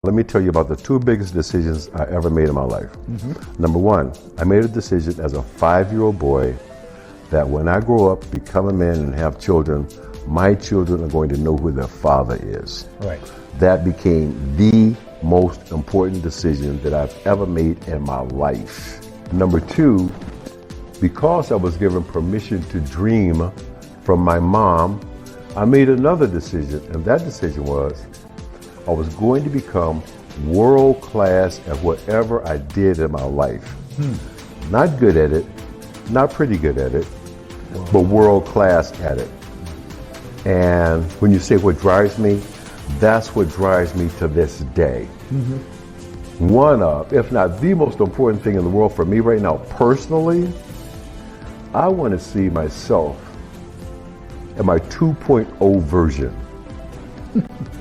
Let me tell you about the two biggest decisions I ever made in my life. Number one, I made a decision as a 5-year-old boy that when I grow up, become a man and have children, my children are going to know who their father is. Right. That became the most important decision that I've ever made in my life. Number two, because I was given permission to dream from my mom, I made another decision, and that decision was I was going to become world class at whatever I did in my life. Not good at it, not pretty good at it, but world class at it. And when you say what drives me, that's what drives me to this day. One of, if not the most important thing in the world for me right now, personally, I want to see myself in my 2.0 version.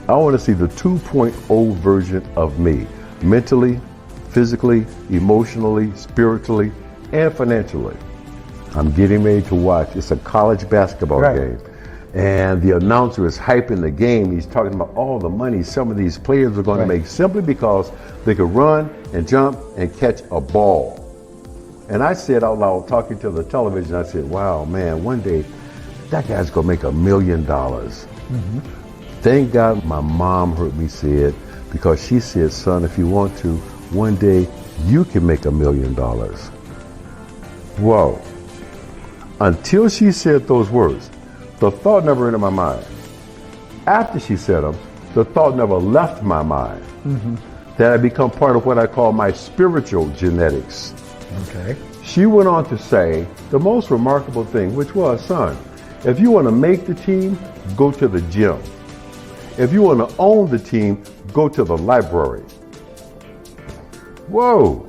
I want to see the 2.0 version of me, mentally, physically, emotionally, spiritually, and financially. I'm getting ready to watch. It's a college basketball game. And the announcer is hyping the game. He's talking about all the money some of these players are going to make simply because they could run and jump and catch a ball. And I said out loud, talking to the television, I said, wow, man, one day that guy's going to make $1 million. Thank God my mom heard me say it, because she said, son, if you want to, one day you can make $1 million. Whoa. Until she said those words, the thought never entered my mind. After she said them, the thought never left my mind. That I become part of what I call my spiritual genetics. Okay. She went on to say the most remarkable thing, which was, son, if you want to make the team, go to the gym. If you want to own the team, go to the library. Whoa.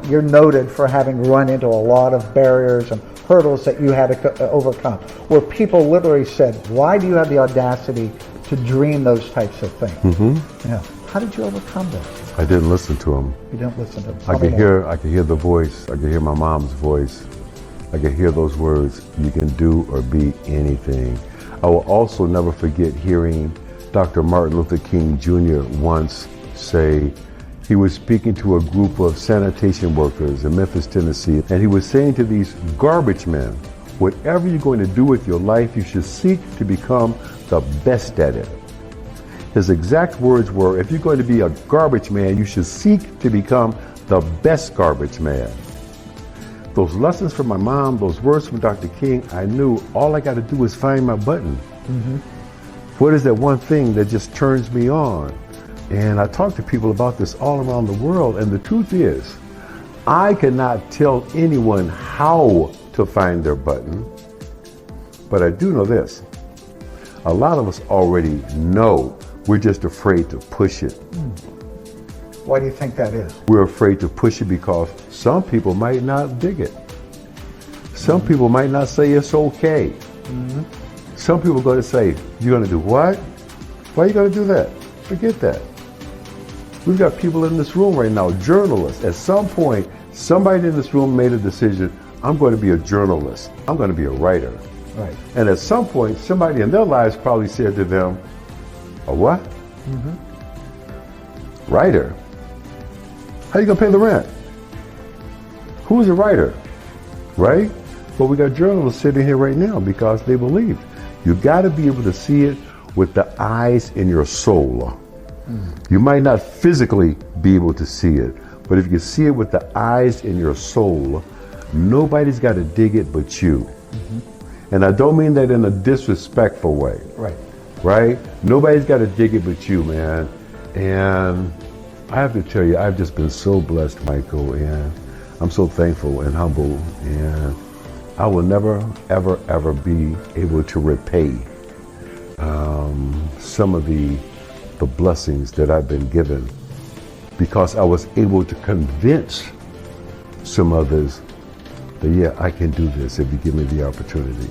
You're noted for having run into a lot of barriers and hurdles that you had to overcome, where people literally said, why do you have the audacity to dream those types of things? Yeah. How did you overcome that? I didn't listen to him. You didn't listen to them. I could hear the voice. I could hear my mom's voice. I could hear those words, you can do or be anything. I will also never forget hearing Dr. Martin Luther King Jr. once say, he was speaking to a group of sanitation workers in Memphis, Tennessee, and he was saying to these garbage men, whatever you're going to do with your life, you should seek to become the best at it. His exact words were, if you're going to be a garbage man, you should seek to become the best garbage man. Those lessons from my mom, those words from Dr. King, I knew all I got to do is find my button. What is that one thing that just turns me on? And I talk to people about this all around the world, and the truth is, I cannot tell anyone how to find their button, but I do know this. A lot of us already know, we're just afraid to push it. Why do you think that is? We're afraid to push it because some people might not dig it. Some people might not say it's okay. Some people are going to say, you're going to do what? Why are you going to do that? Forget that. We've got people in this room right now, journalists. At some point, somebody in this room made a decision, I'm going to be a journalist. I'm going to be a writer. Right. And at some point, somebody in their lives probably said to them, a what? Writer? How are you going to pay the rent? Who's a writer? Right? But we got journalists sitting here right now because they believed. You got to be able to see it with the eyes in your soul. You might not physically be able to see it, but if you can see it with the eyes in your soul, nobody's got to dig it but you. And I don't mean that in a disrespectful way. Right? Nobody's got to dig it but you, man. And I have to tell you, I've just been so blessed, Michael, and I'm so thankful and humble, and I will never, ever, ever be able to repay some of the blessings that I've been given, because I was able to convince some others that, yeah, I can do this if you give me the opportunity.